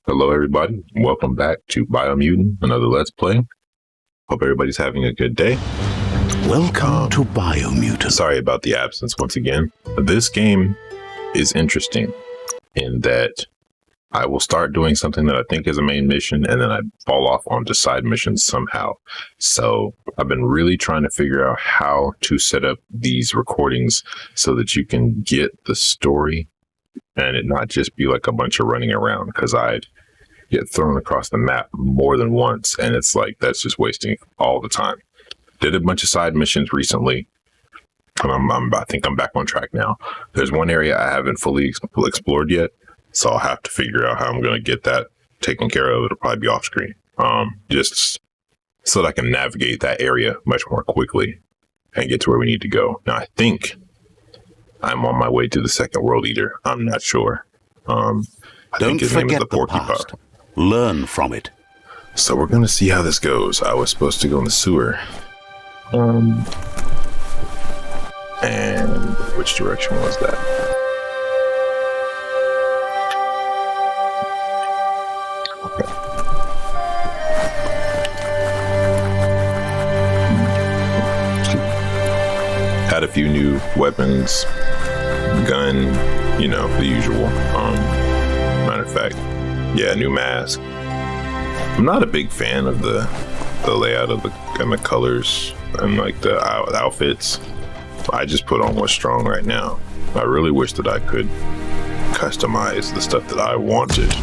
Hello, everybody. Welcome back to Biomutant, another Let's Play. Hope everybody's having a good day. Welcome to Biomutant. Sorry about the absence once again. This game is interesting in that I will start doing something that I think is a main mission, and then I fall off onto side missions somehow. So I've been really trying to figure out how to set up these recordings so that you can get the story and it not just be like a bunch of running around, because I'd get thrown across the map more than once, and it's like that's just wasting all the time. Did a bunch of side missions recently, and I think I'm back on track now. There's one area I haven't fully explored yet, so I'll have to figure out how I'm going to get that taken care of. It'll probably be off screen, just so that I can navigate that area much more quickly and get to where we need to go. Now, I think I'm on my way to the second World Eater. I'm not sure. I think his name is the Porcupine. Learn from it. So we're going to see how this goes. I was supposed to go in the sewer. And which direction was that? Okay. Had a few new weapons, gun, you know, the usual. Matter of fact, yeah, new mask. I'm not a big fan of the layout of the and the colors and like the outfits. I just put on what's strong right now. I really wish that I could customize the stuff that I wanted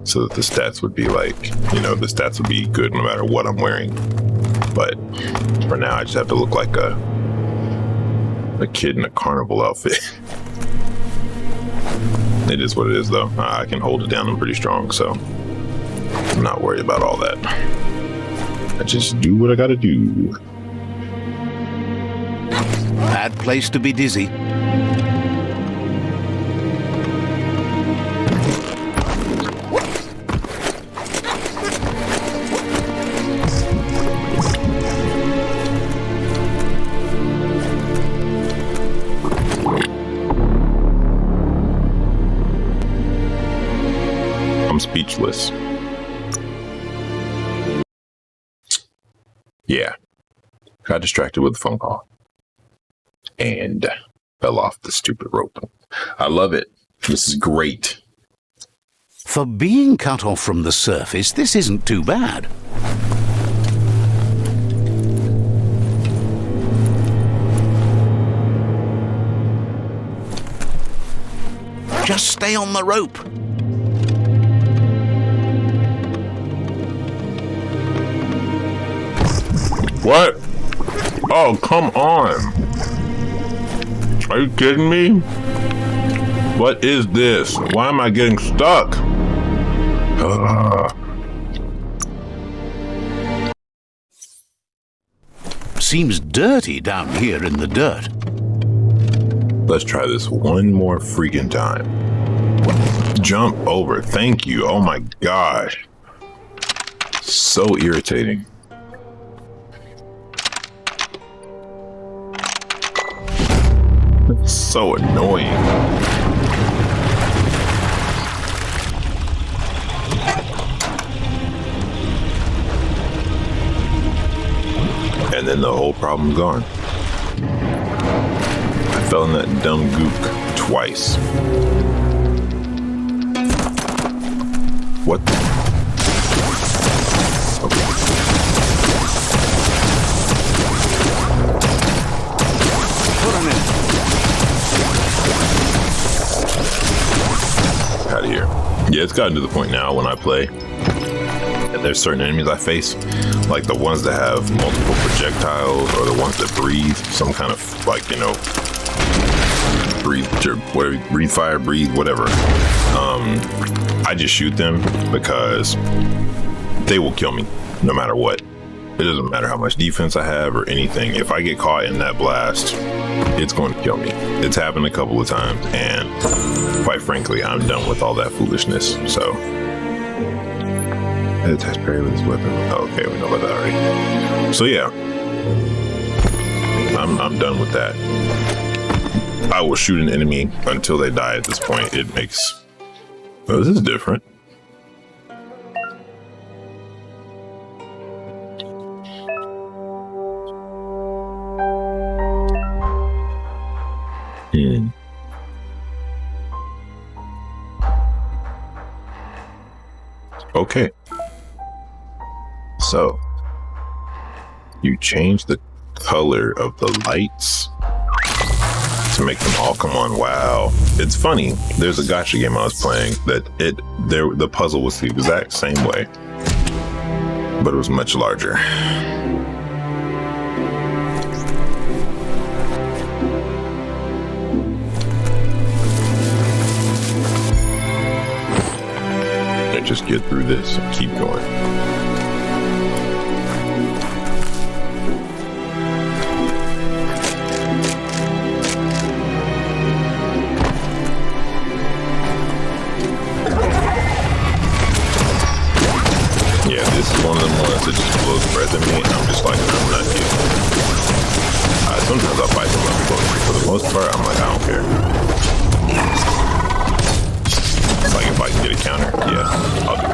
so that the stats would be like, you know, the stats would be good no matter what I'm wearing. But for now, I just have to look like a kid in a carnival outfit. It is what it is, though. I can hold it down. I'm pretty strong, so I'm not worried about all that. I just do what I gotta do. Bad place to be dizzy. Speechless. Yeah. Got distracted with the phone call and fell off the stupid rope. I love it. This is great. For being cut off from the surface, this isn't too bad. Just stay on the rope. What? Oh, come on. Are you kidding me? What is this? Why am I getting stuck? Seems dirty down here in the dirt. Let's try this one more freaking time. Jump over. Thank you. Oh my gosh. So irritating. It's so annoying. And then the whole problem's gone. I fell in that dumb gook twice. What the? Okay. Out of here. Yeah, it's gotten to the point now when I play and there's certain enemies I face, like the ones that have multiple projectiles or the ones that breathe some kind of, like, you know, breathe or whatever, breathe fire, breathe whatever. I just shoot them because they will kill me no matter what. It doesn't matter how much defense I have or anything. If I get caught in that blast, it's going to kill me. It's happened a couple of times, and quite frankly, I'm done with all that foolishness. So, test parry with this weapon. Oh, okay, we know about that already. So yeah, I'm done with that. I will shoot an enemy until they die. At this point, it makes. Oh, this is different. Okay. So, you change the color of the lights to make them all come on. Wow. It's funny. There's a gacha game I was playing that the puzzle was the exact same way, but it was much larger. And just get through this and keep going. This is one of them ones that just blows breath at me, and I'm just like, I'm not here. Sometimes I'll fight them up, but for the most part, I'm like, I don't care. Like, if I can get a counter, yeah, I'll do it.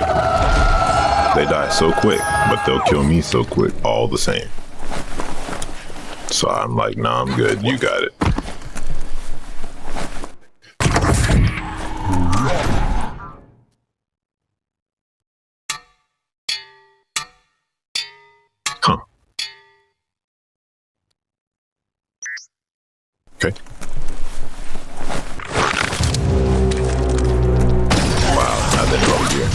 They die so quick, but they'll kill me so quick all the same. So I'm like, nah, I'm good. You got it. Huh. Okay. Wow, I've been over here.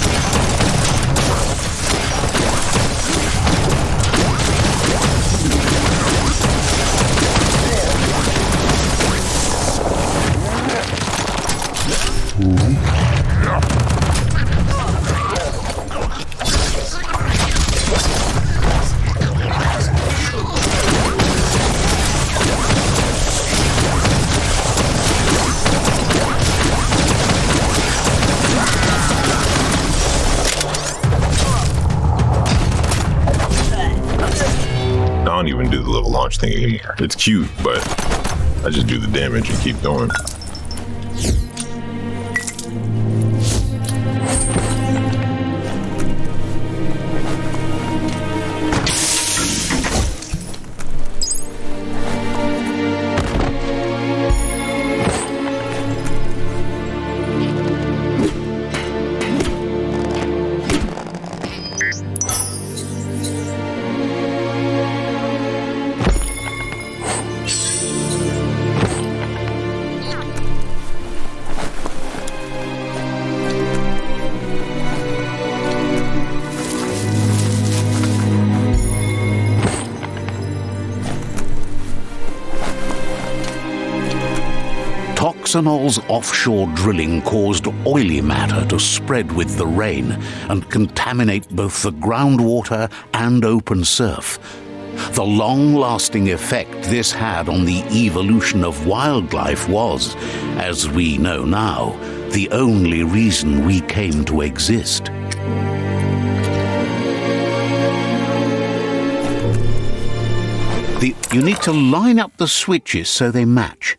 I don't even do the little launch thing anymore. It's cute, but I just do the damage and keep going. Toxanol's offshore drilling caused oily matter to spread with the rain and contaminate both the groundwater and open surf. The long-lasting effect this had on the evolution of wildlife was, as we know now, the only reason we came to exist. You need to line up the switches so they match.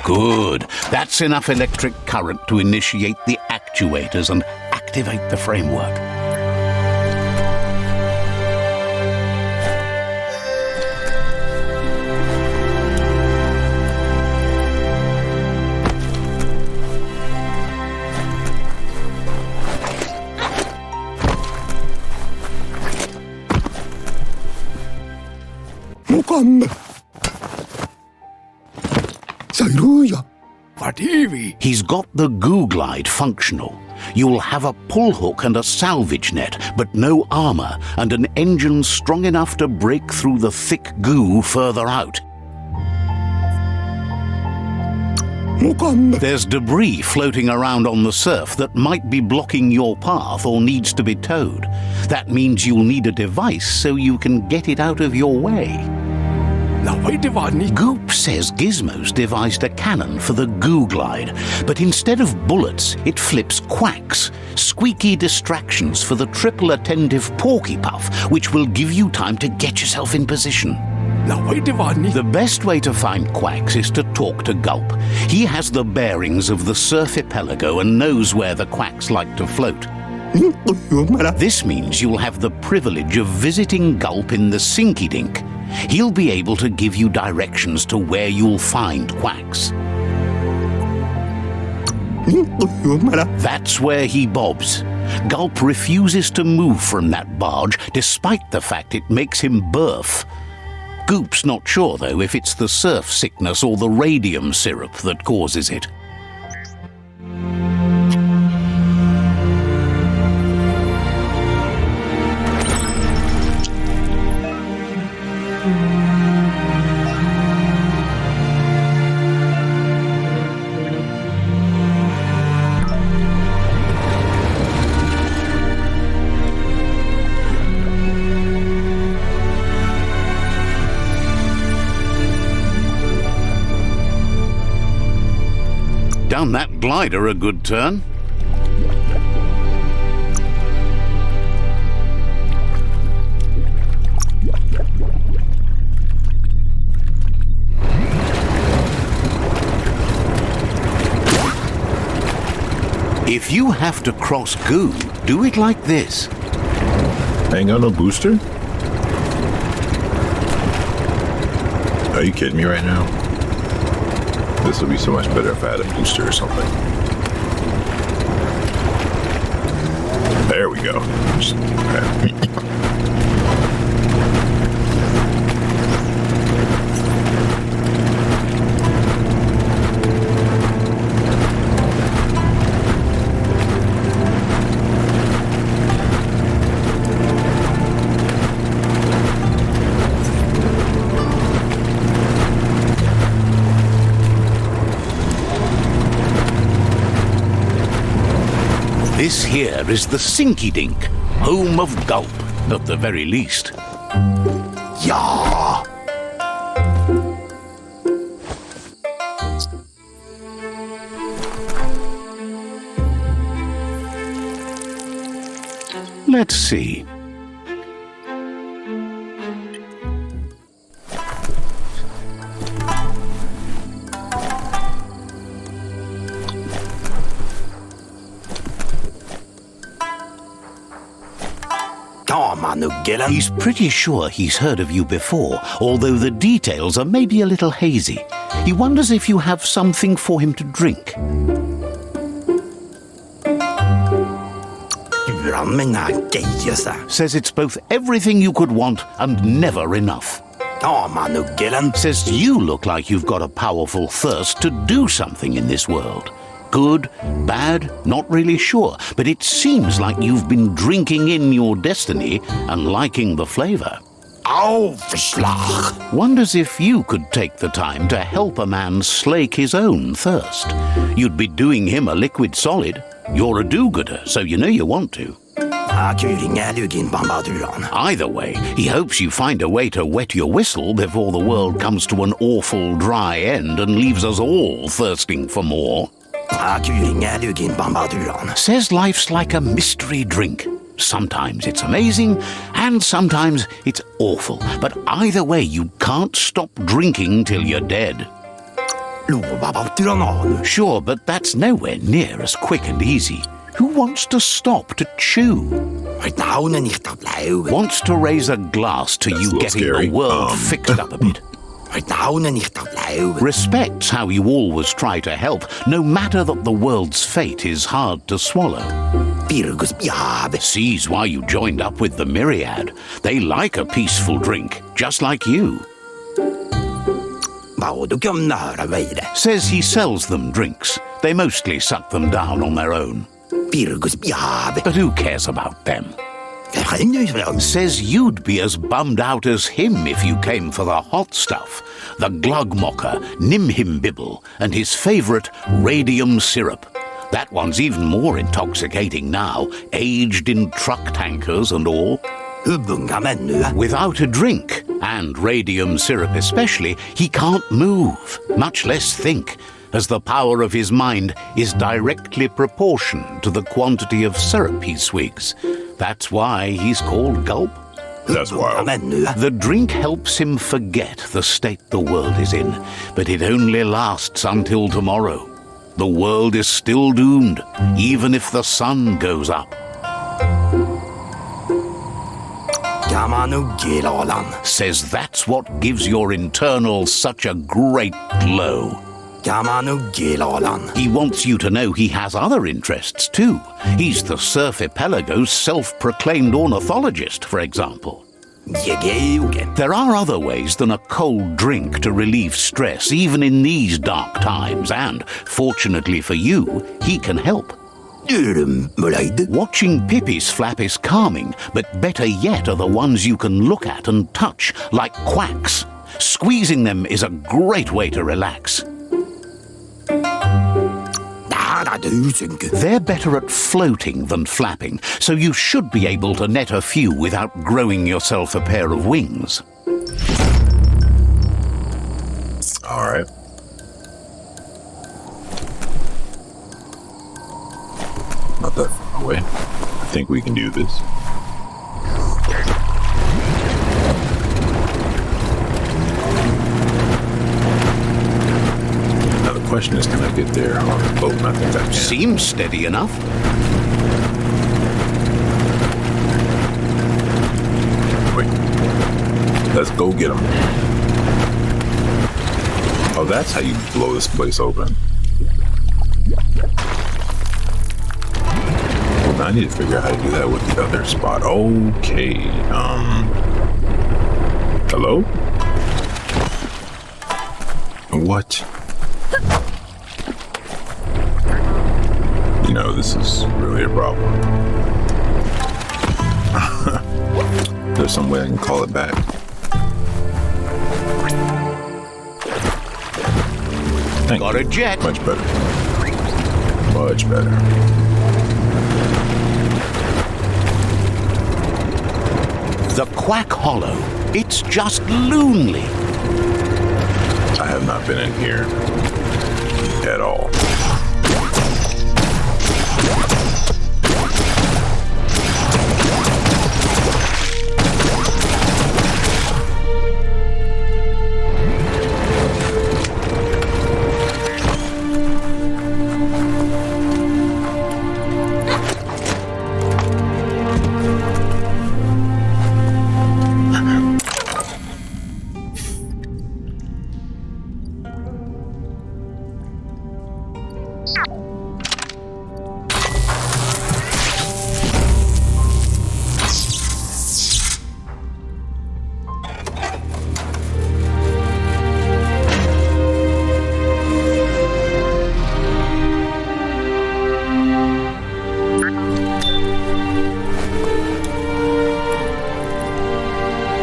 Good. That's enough electric current to initiate the actuators and activate the framework. He's got the goo glide functional. You'll have a pull hook and a salvage net, but no armor, and an engine strong enough to break through the thick goo further out. There's debris floating around on the surf that might be blocking your path or needs to be towed. That means you'll need a device so you can get it out of your way. Goop says Gizmo's devised a cannon for the goo glide, but instead of bullets, it flips quacks, squeaky distractions for the triple attentive porky puff, which will give you time to get yourself in position. The best way to find quacks is to talk to Gulp. He has the bearings of the SURFIPELAGO and knows where the quacks like to float. This means you'll have the privilege of visiting Gulp in the Sinky Dink. He'll be able to give you directions to where you'll find quacks. That's where he bobs. Gulp refuses to move from that barge, despite the fact it makes him burf. Goop's not sure, though, if it's the surf sickness or the radium syrup that causes it. Down that glider a good turn. If you have to cross goo, do it like this. Ain't got no booster? Are you kidding me right now? This would be so much better if I had a booster or something. There we go. This here is the Sinky Dink, home of Gulp, at the very least. Yah! Let's see. He's pretty sure he's heard of you before, although the details are maybe a little hazy. He wonders if you have something for him to drink. Says it's both everything you could want and never enough. Says you look like you've got a powerful thirst to do something in this world. Good, bad, not really sure, but it seems like you've been drinking in your destiny and liking the flavor. Wonders if you could take the time to help a man slake his own thirst. You'd be doing him a liquid solid. You're a do-gooder, so you know you want to. Either way, he hopes you find a way to wet your whistle before the world comes to an awful dry end and leaves us all thirsting for more. Says life's like a mystery drink. Sometimes it's amazing, and sometimes it's awful. But either way, you can't stop drinking till you're dead. Sure, but that's nowhere near as quick and easy. Who wants to stop to chew? Wants to raise a glass to you getting the world fixed up a bit. Respects how you always try to help, no matter that the world's fate is hard to swallow. Sees why you joined up with the Myriad. They like a peaceful drink, just like you. Says he sells them drinks. They mostly suck them down on their own. But who cares about them? Says you'd be as bummed out as him if you came for the hot stuff, the Glugmocker, Nimhimbibble, and his favourite radium syrup. That one's even more intoxicating now, aged in truck tankers and all. Without a drink, and radium syrup especially, he can't move, much less think, as the power of his mind is directly proportioned to the quantity of syrup he swigs. That's why he's called Gulp. That's wild. The drink helps him forget the state the world is in, but it only lasts until tomorrow. The world is still doomed, even if the sun goes up. says that's what gives your internals such a great glow. He wants you to know he has other interests too. He's the SURFIPELAGO's self-proclaimed ornithologist, for example. There are other ways than a cold drink to relieve stress, even in these dark times, and, fortunately for you, he can help. Watching pippies flap is calming, but better yet are the ones you can look at and touch, like quacks. Squeezing them is a great way to relax. They're better at floating than flapping, so you should be able to net a few without growing yourself a pair of wings. All right. Not that far away. I think we can do this. Now the question is, can I get there on the boat? I think I can. Seems steady enough. Wait. Let's go get them. Oh, that's how you blow this place open. Well, I need to figure out how to do that with the other spot. Okay. Hello? What? You know, this is really a problem. There's some way I can call it back. Got a jet. Much better. Much better. The Quack Hollow. It's just lonely. I have not been in here at all.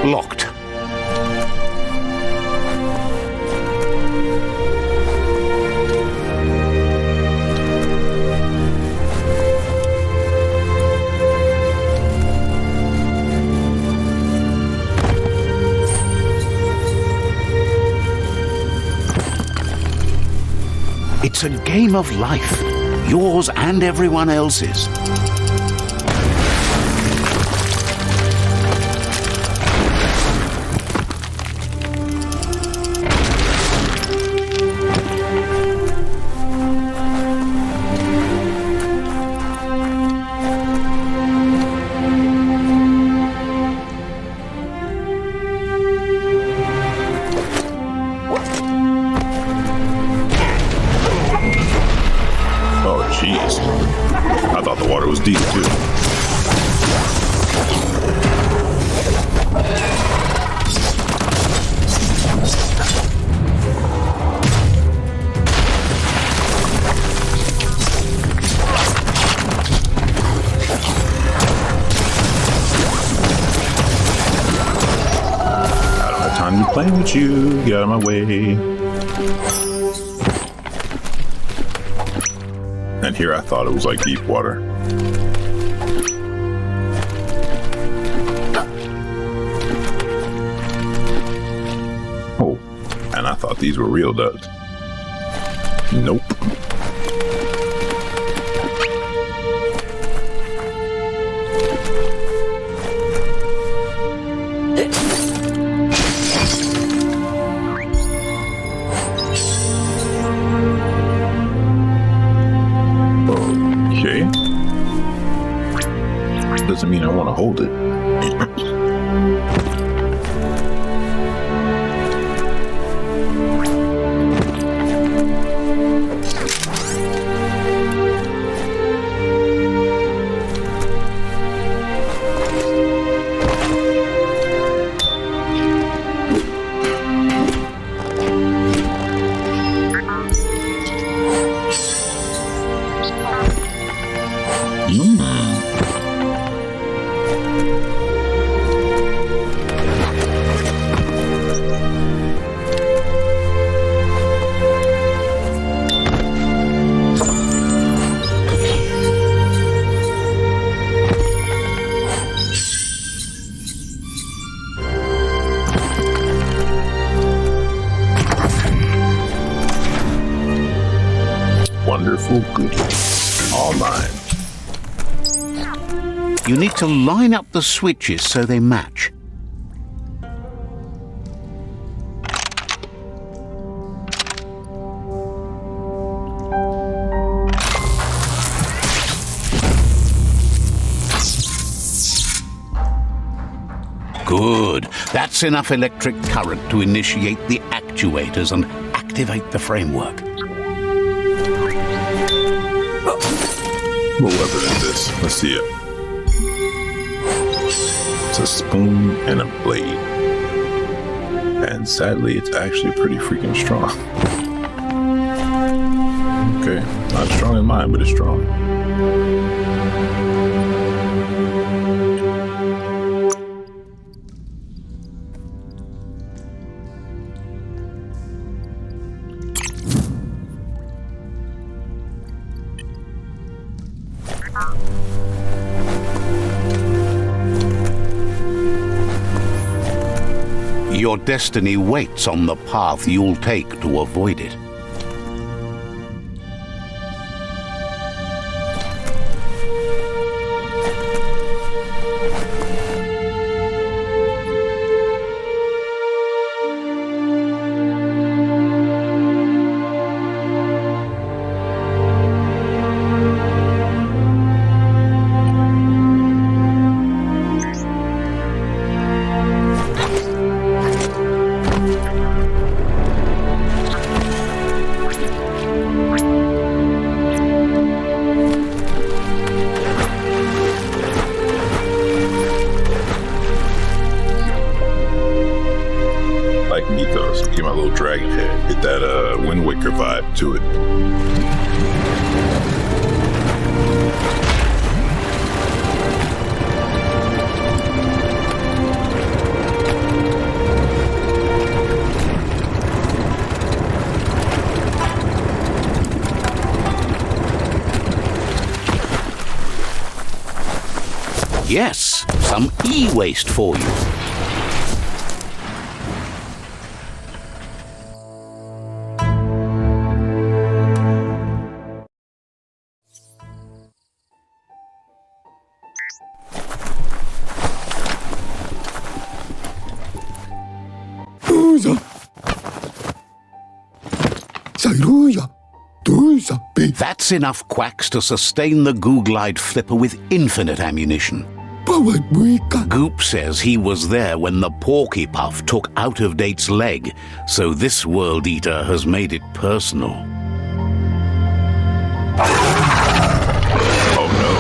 Locked. It's a game of life, yours and everyone else's. Jeez. I thought the water was deep, too. I don't have time to be playing with you. Get out of my way. And here I thought it was like deep water. Oh, and I thought these were real ducks. Nope. Okay. Doesn't mean I want to hold it. Wonderful goodies. All mine. You need to line up the switches so they match. Good. That's enough electric current to initiate the actuators and activate the framework. What weapon is this? Let's see it. It's a spoon and a blade. And sadly, it's actually pretty freaking strong. Okay, not strong in mine, but it's strong. Your destiny waits on the path you'll take to avoid it. Get my little dragon head. Get that Wind Waker vibe to it. Yes, some e-waste for you. That's enough quacks to sustain the Googlide flipper with infinite ammunition. Goop says he was there when the Porky Puff took Out-of-Date's leg, so this World Eater has made it personal. Oh no.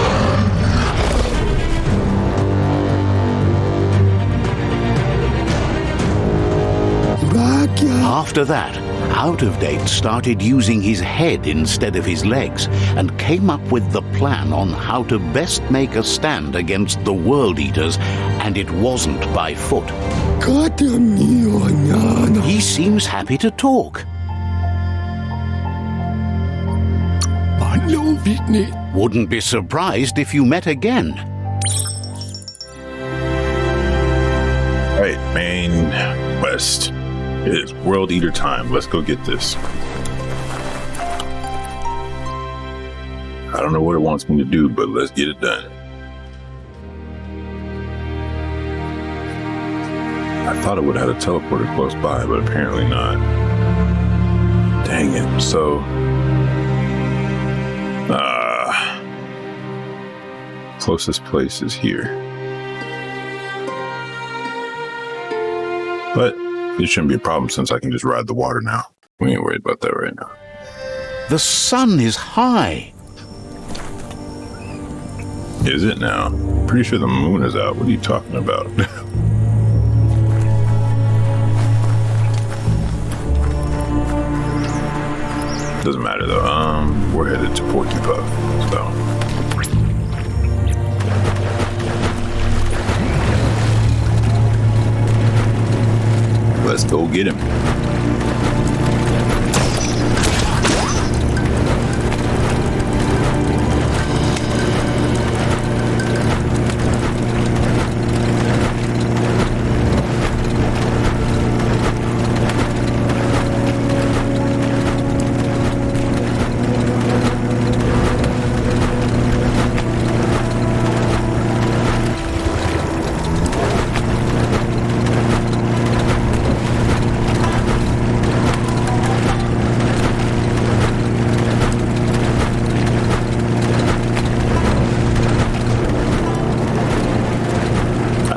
After that, Out-of-Date started using his head instead of his legs and came up with the plan on how to best make a stand against the World Eaters, and it wasn't by foot. He seems happy to talk. Wouldn't be surprised if you met again. Right, main quest. It is World Eater time. Let's go get this. I don't know what it wants me to do, but let's get it done. I thought it would have had a teleporter close by, but apparently not. Dang it. So, closest place is here. But it shouldn't be a problem since I can just ride the water now. We ain't worried about that right now. The sun is high. Is it now? Pretty sure the moon is out. What are you talking about? Doesn't matter though. We're headed to Porky Puff. So Let's go get him.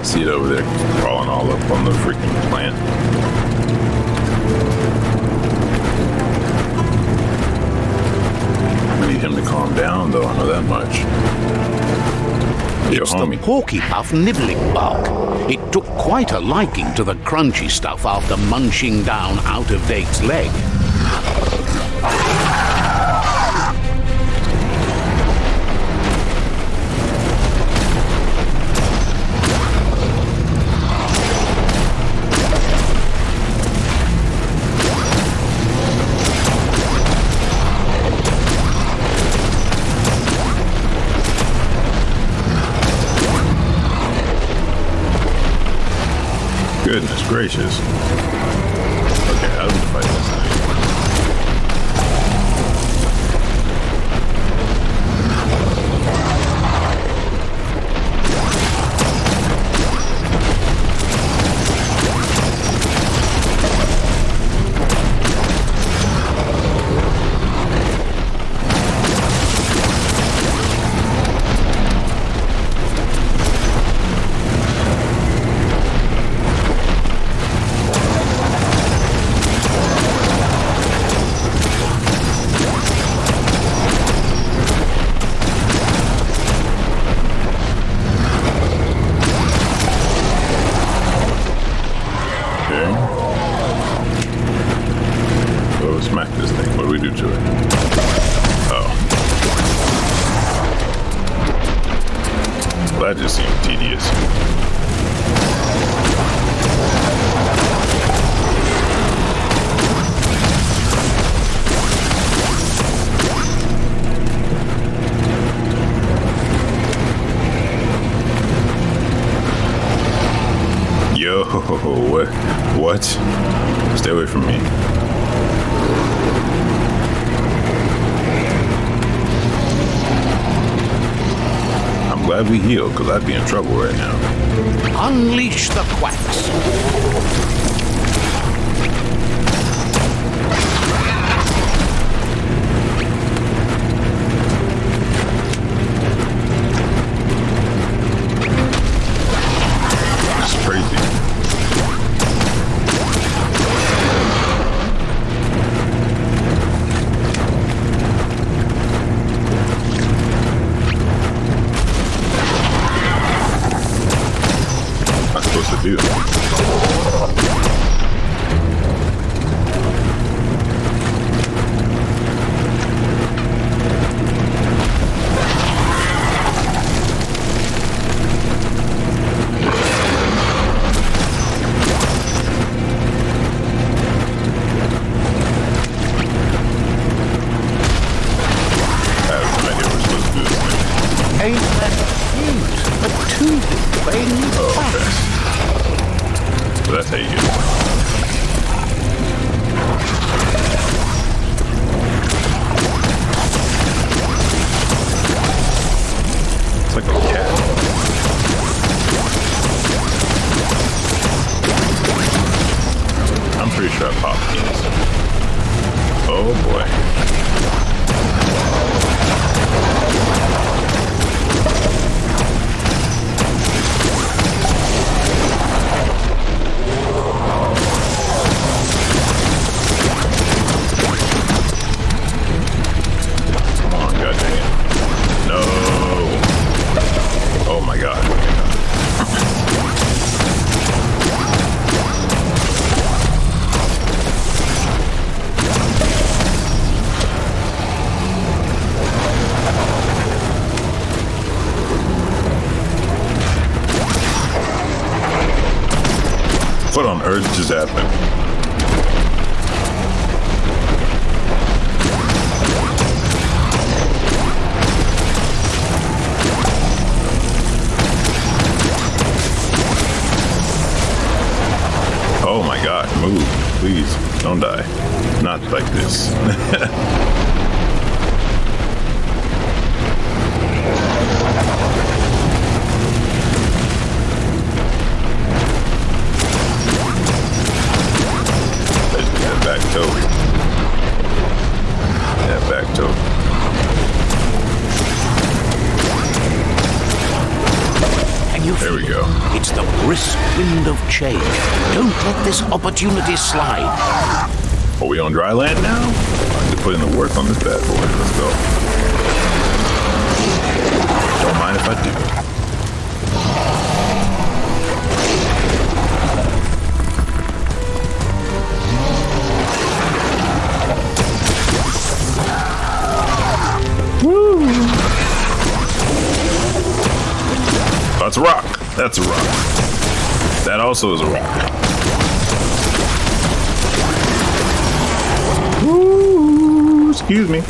See it over there, crawling all up on the freaking plant. I need him to calm down, though. I know that much. Yo, It's homie. the porky puff nibbling bug. It took quite a liking to the crunchy stuff after munching down out-of-date's leg. Goodness gracious. Okay, how do we fight this thing? Smack this thing. What do we do to it? Oh. Well, that just seemed tedious. Yo, what? Stay away from me. I'm glad we healed, because I'd be in trouble right now. Unleash the quacks. It's crazy. To do. Ain't that cute? A two-bit playing with quacks. So that's how you get it. It's like a cat. I'm pretty sure I popped these. Oh boy. What on earth just happened? Oh my god, move. Please, don't die. Not like this. Back toe. Yeah, back toe. Can you There we feel go. It's the brisk wind of change. Don't let this opportunity slide. Are we on dry land now? I have to put in the work on this bad boy. Let's go. Don't mind if I do. That's a rock. That's a rock. That also is a rock. Ooh, excuse me.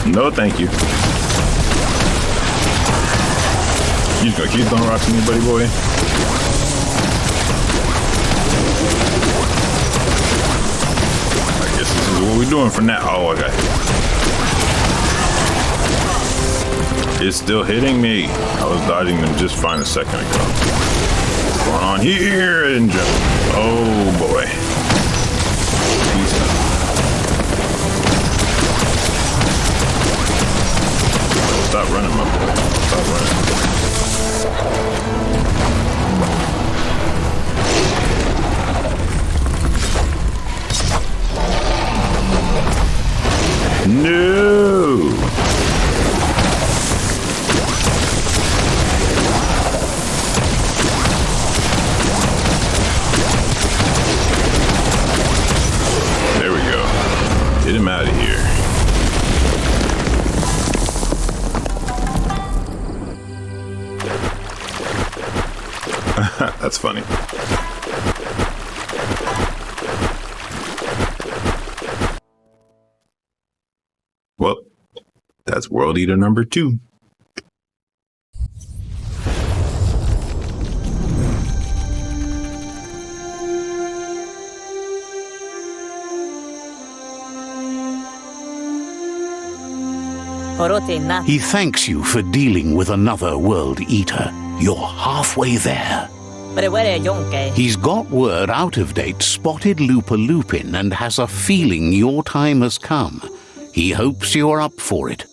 No, thank you. You just gonna keep throwing rocks at me, buddy boy? I guess this is what we're doing for now. Oh, I got it. It's still hitting me. I was dodging them just fine a second ago. What's going on here? And jump. Oh boy. Peace out. Stop running, my boy. Stop running. No. There we go. Get him out of here. That's funny. Well, that's World Eater number 2. He thanks you for dealing with another World Eater. You're halfway there. He's got word out of date spotted LUPA-LUPIN and has a feeling your time has come. He hopes you're up for it.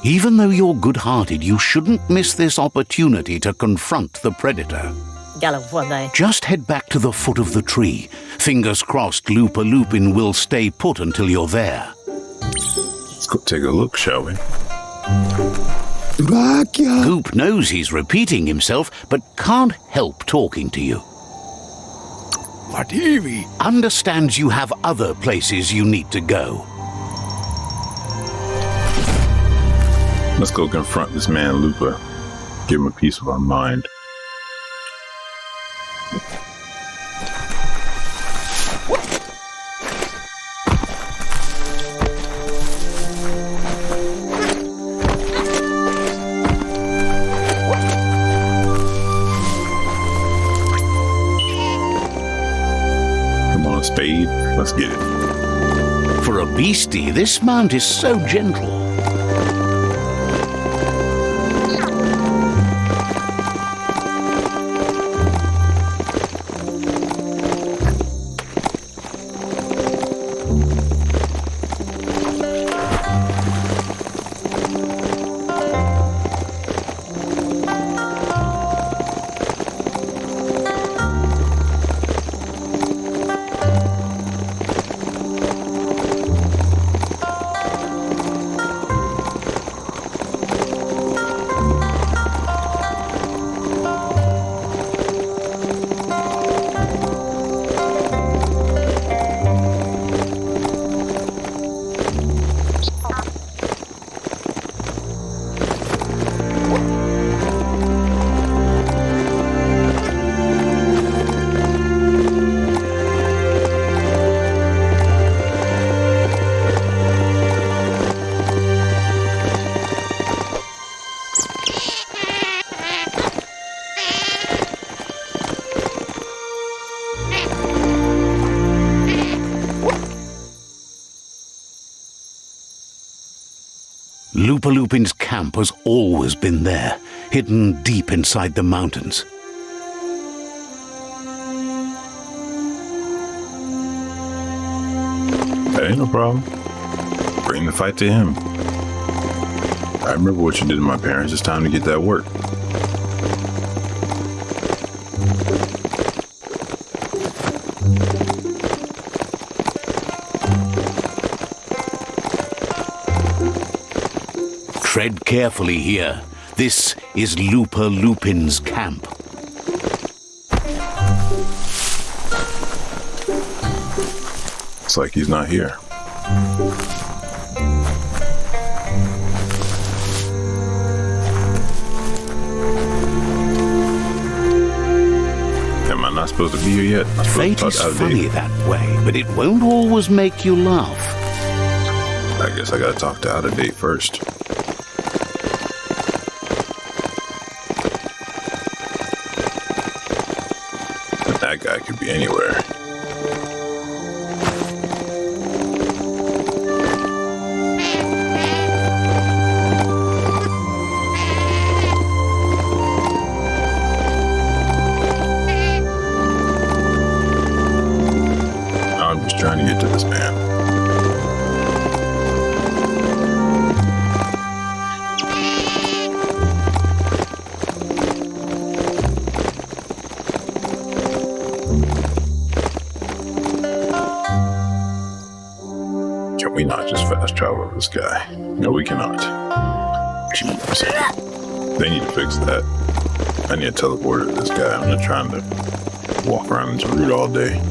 Even though you're good-hearted, you shouldn't miss this opportunity to confront the Predator. Just head back to the foot of the tree. Fingers crossed LUPA-LUPIN will stay put until you're there. Let's go take a look, shall we? Goop knows he's repeating himself, but can't help talking to you. Understands you have other places you need to go. Let's go confront this man, Lupa. Give him a piece of our mind. Spade. Let's get it. For a beastie, this mount is so gentle. LUPA-LUPIN'S camp has always been there, hidden deep inside the mountains. That ain't no problem. Bring the fight to him. I remember what you did to my parents. It's time to get that work. Tread carefully here. This is LUPA-LUPIN'S camp. It's like he's not here. Am I not supposed to be here yet? Fate is funny that way, but it won't always make you laugh. I guess I gotta talk to Out-of-Date first. But that guy could be anywhere. I'm just trying to get to this man. Can we not just fast travel with this guy? No, we cannot. Jeez. They need to fix that. I need a teleporter to this guy. I'm not trying to walk around into route all day.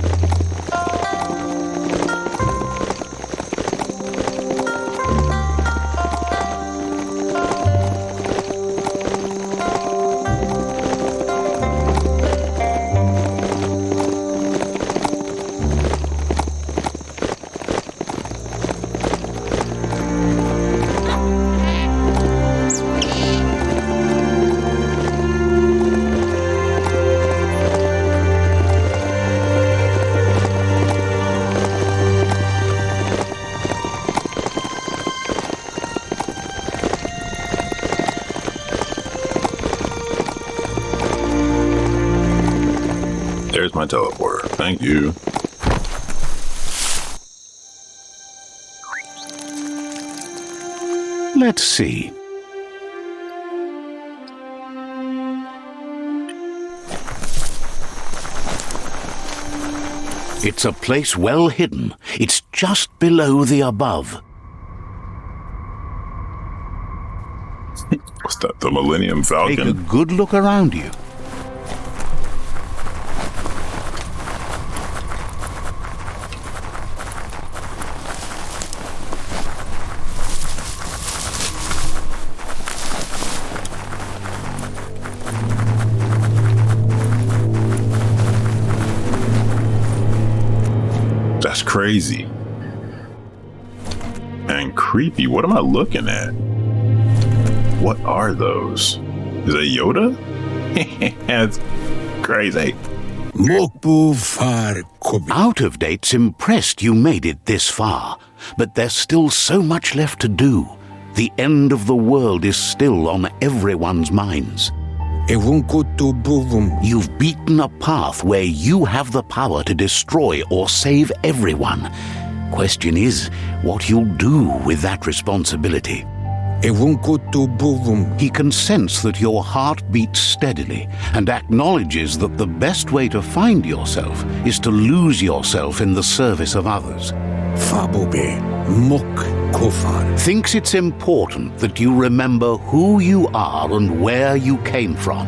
There's my teleporter. Thank you. Let's see. It's a place well hidden. It's just below the above. What's that, the Millennium Falcon? Take a good look around you. That's crazy. And creepy. What am I looking at? What are those? Is that Yoda? That's crazy. Out-of-Date's impressed you made it this far, but there's still so much left to do. The end of the world is still on everyone's minds. You've beaten a path where you have the power to destroy or save everyone. Question is, what you'll do with that responsibility. He can sense that your heart beats steadily and acknowledges that the best way to find yourself is to lose yourself in the service of others. Thinks it's important that you remember who you are and where you came from.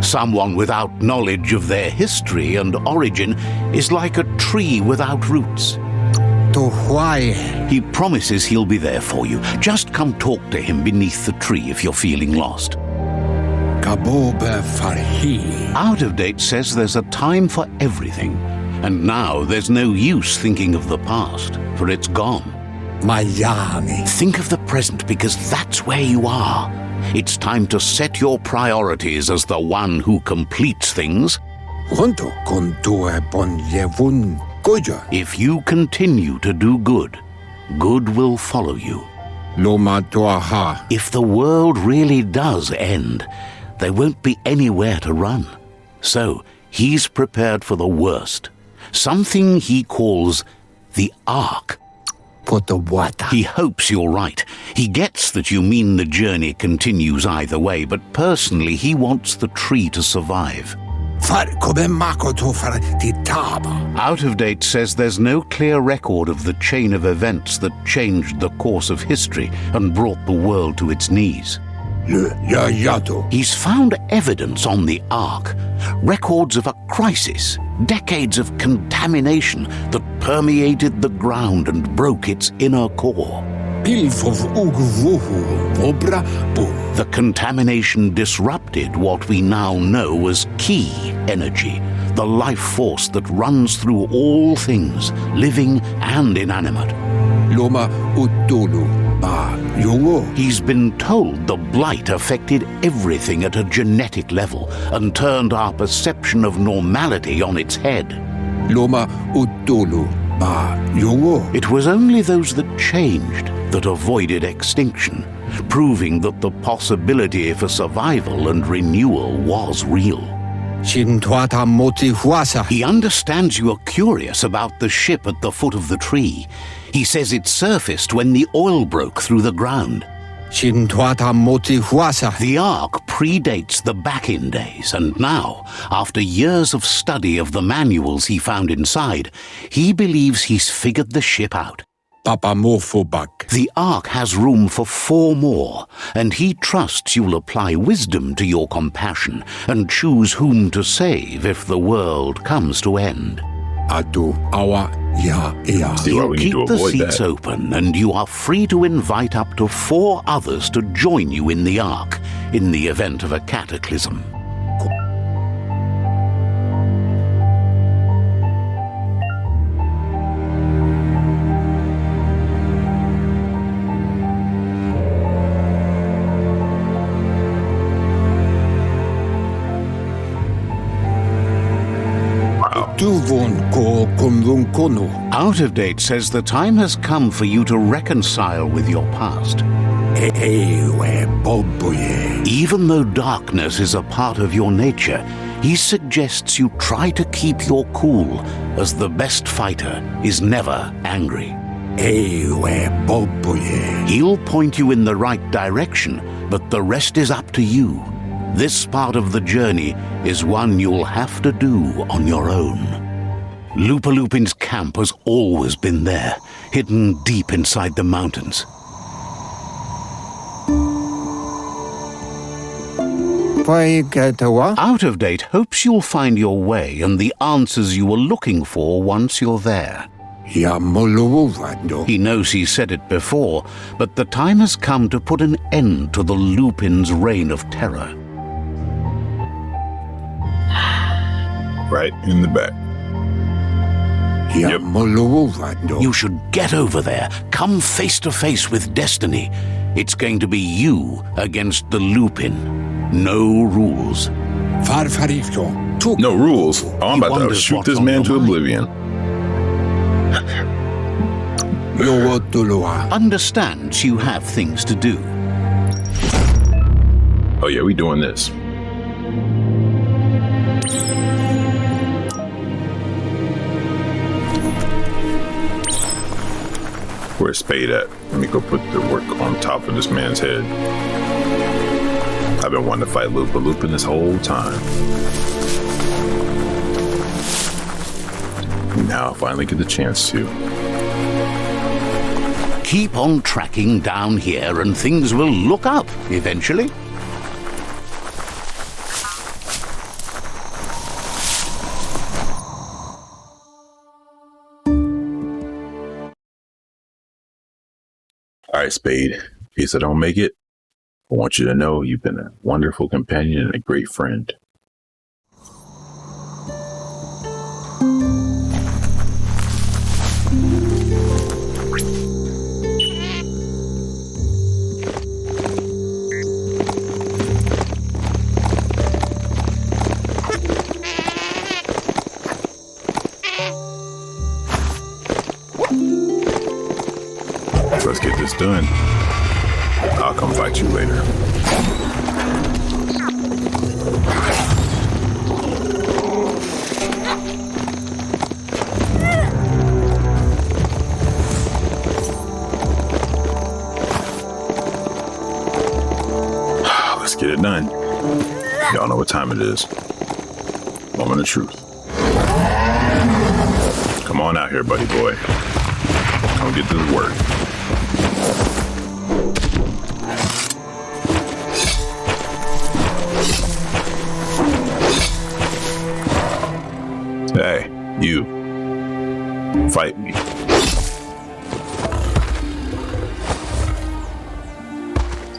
Someone without knowledge of their history and origin is like a tree without roots. He promises he'll be there for you. Just come talk to him beneath the tree if you're feeling lost. Out-of-Date says there's a time for everything, and now there's no use thinking of the past, for it's gone. Think of the present, because that's where you are. It's time to set your priorities as the one who completes things. If you continue to do good, good will follow you. Loma Doaha. If the world really does end, there won't be anywhere to run. So he's prepared for the worst. Something he calls the Ark. For the water. He hopes you're right. He gets that you mean the journey continues either way, but personally he wants the tree to survive. Out of Date says there's no clear record of the chain of events that changed the course of history and brought the world to its knees. He's found evidence on the Ark, records of a crisis, decades of contamination that permeated the ground and broke its inner core. The contamination disrupted what we now know as Ki energy, the life force that runs through all things, living and inanimate. He's been told the blight affected everything at a genetic level and turned our perception of normality on its head. It was only those that changed that avoided extinction, proving that the possibility for survival and renewal was real. He understands you are curious about the ship at the foot of the tree. He says it surfaced when the oil broke through the ground. The Ark predates the back-in days, and now, after years of study of the manuals he found inside, he believes he's figured the ship out. The Ark has room for 4 more, and he trusts you'll apply wisdom to your compassion and choose whom to save if the world comes to end. See why we need Keep to the avoid seats that. open, and you are free to invite up to 4 others to join you in the Ark in the event of a cataclysm. Out of Date says the time has come for you to reconcile with your past. Even though darkness is a part of your nature, he suggests you try to keep your cool, as the best fighter is never angry. He'll point you in the right direction, but the rest is up to you. This part of the journey is one you'll have to do on your own. LUPA-LUPIN'S camp has always been there, hidden deep inside the mountains. Out of Date hopes you'll find your way and the answers you were looking for once you're there. He knows he said it before, but the time has come to put an end to the Lupin's reign of terror. Right in the back. Yep. You should get over there, come face to face with destiny. It's going to be you against the Lupin. No rules. No rules. Oh, I'm about to shoot this man to oblivion. Understands you have things to do. Oh yeah, we doing this. Where's Spade at? Let me go put the work on top of this man's head. I've been wanting to fight LUPA-LUPIN this whole time. Now I finally get the chance to. Keep on tracking down here and things will look up eventually. All right, Spade. In case I don't make it, I want you to know you've been a wonderful companion and a great friend. Let's get this done. I'll come fight you later. Let's get it done. Y'all know what time it is. Moment of truth. Come on out here, buddy boy. Come get this work. Hey, you. Fight me.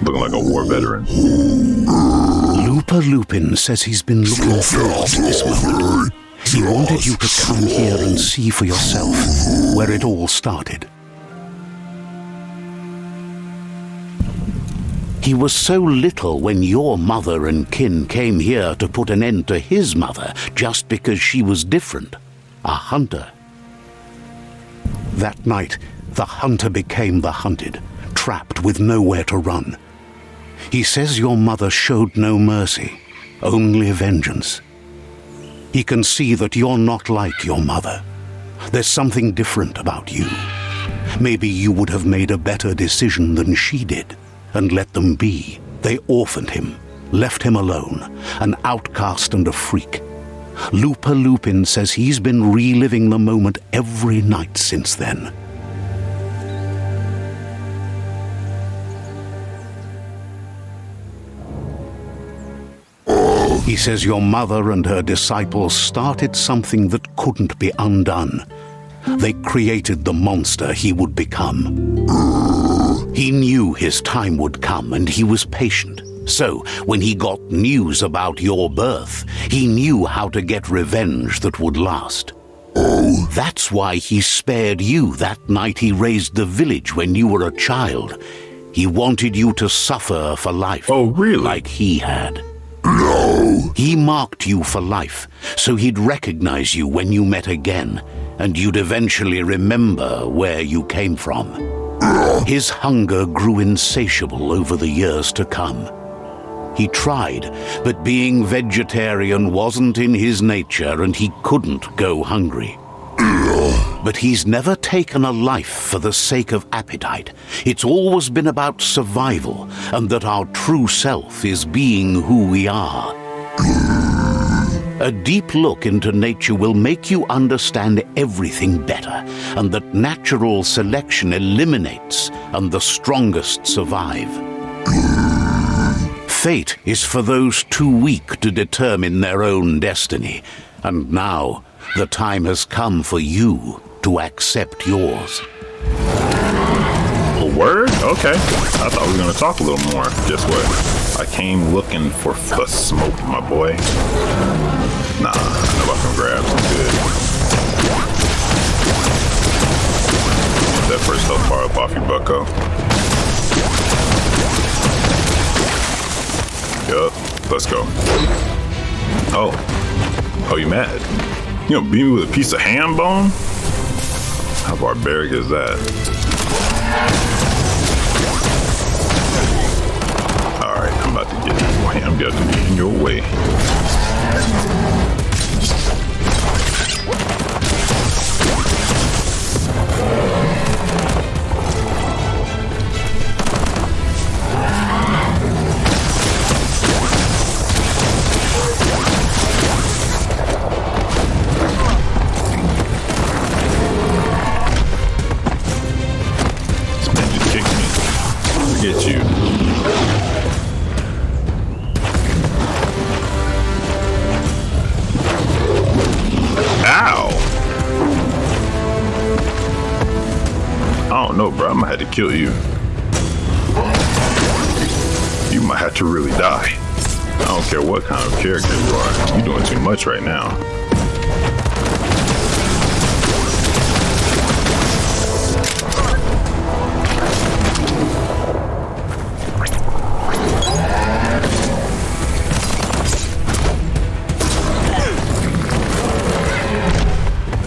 Looking like a war veteran. LUPA-LUPIN says he's been looking forward to this moment. He wanted you to come here and see for yourself where it all started. He was so little when your mother and kin came here to put an end to his mother just because she was different, a hunter. That night, the hunter became the hunted, trapped with nowhere to run. He says your mother showed no mercy, only vengeance. He can see that you're not like your mother. There's something different about you. Maybe you would have made a better decision than she did, and let them be. They orphaned him, left him alone, an outcast and a freak. LUPA-LUPIN says he's been reliving the moment every night since then. He says your mother and her disciples started something that couldn't be undone. They created the monster he would become. He knew his time would come and he was patient. So, when he got news about your birth, he knew how to get revenge that would last. That's why he spared you that night he raised the village when you were a child. He wanted you to suffer for life. Oh, really? Like he had. No! He marked you for life, so he'd recognize you when you met again, and you'd eventually remember where you came from. His hunger grew insatiable over the years to come. He tried, but being vegetarian wasn't in his nature and he couldn't go hungry. But he's never taken a life for the sake of appetite. It's always been about survival, and that our true self is being who we are. A deep look into nature will make you understand everything better, and that natural selection eliminates, and the strongest survive. Fate is for those too weak to determine their own destiny, and now the time has come for you to accept yours. A word? Okay. I thought we were going to talk a little more. Guess what? I came looking for the smoke, my boy. Nah, I know about some grabs. I'm good. Get that first health bar up off you, bucko. Yup. Let's go. Oh, you mad? You gonna beat me with a piece of ham bone? How barbaric is that? Alright, I'm about to get this ham got to be in your way. Get you. Ow! I don't know, bro. I might have to kill you. You might have to really die. I don't care what kind of character you are. You're doing too much right now.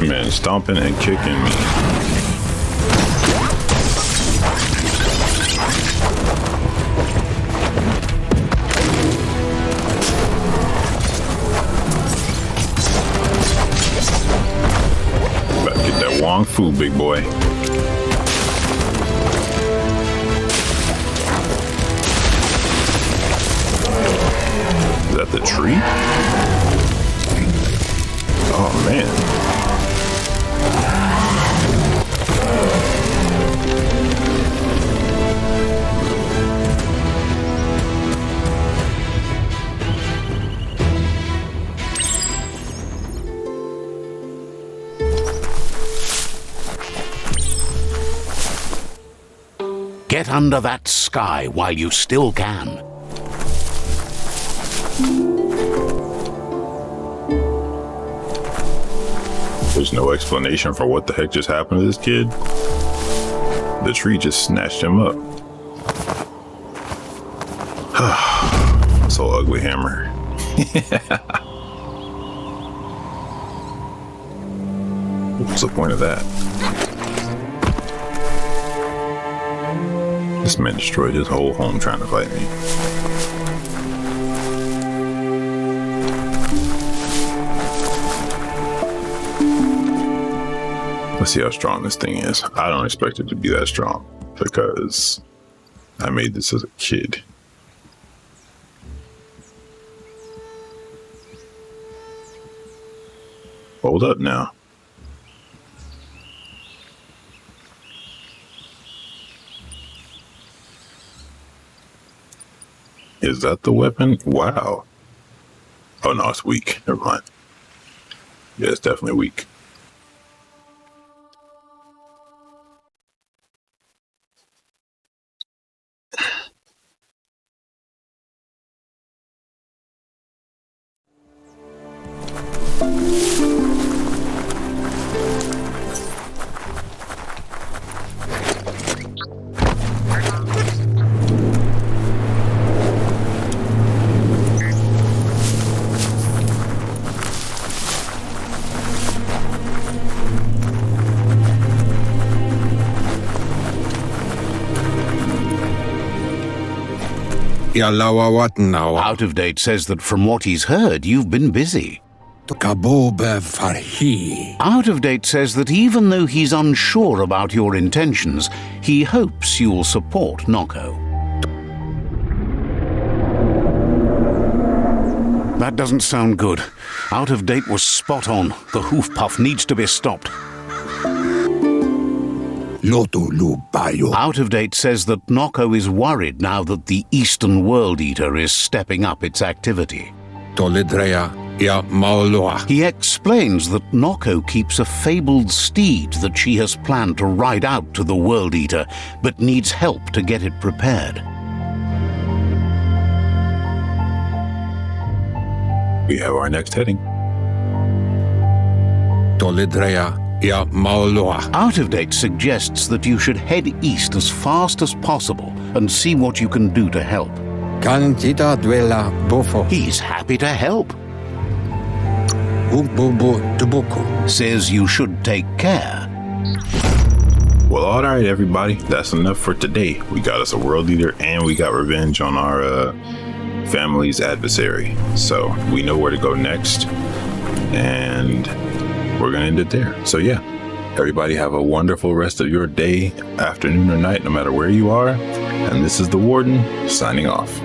Man, stomping and kicking me. Wrong food, big boy. Is that the tree? Oh, man. Get under that sky while you still can. There's no explanation for what the heck just happened to this kid. The tree just snatched him up. So ugly, Hammer. What's the point of that? This man destroyed his whole home trying to fight me. Let's see how strong this thing is. I don't expect it to be that strong because I made this as a kid. Hold up now. Is that the weapon? Wow. Oh no, it's weak. Never mind. Yeah, it's definitely weak. Out of Date says that from what he's heard, you've been busy. Out of Date says that even though he's unsure about your intentions, he hopes you'll support Noko. That doesn't sound good. Out of Date was spot on. The hoof puff needs to be stopped. Out of Date says that Noko is worried now that the Eastern World Eater is stepping up its activity. He explains that Noko keeps a fabled steed that she has planned to ride out to the World Eater, but needs help to get it prepared. We have our next heading. Out of Date suggests that you should head east as fast as possible and see what you can do to help. He's happy to help. Says you should take care. Well, all right, everybody. That's enough for today. We got us a world leader and we got revenge on our family's adversary. So we know where to go next. And we're going to end it there. So yeah, everybody have a wonderful rest of your day, afternoon, or night, no matter where you are. And this is the Warden signing off.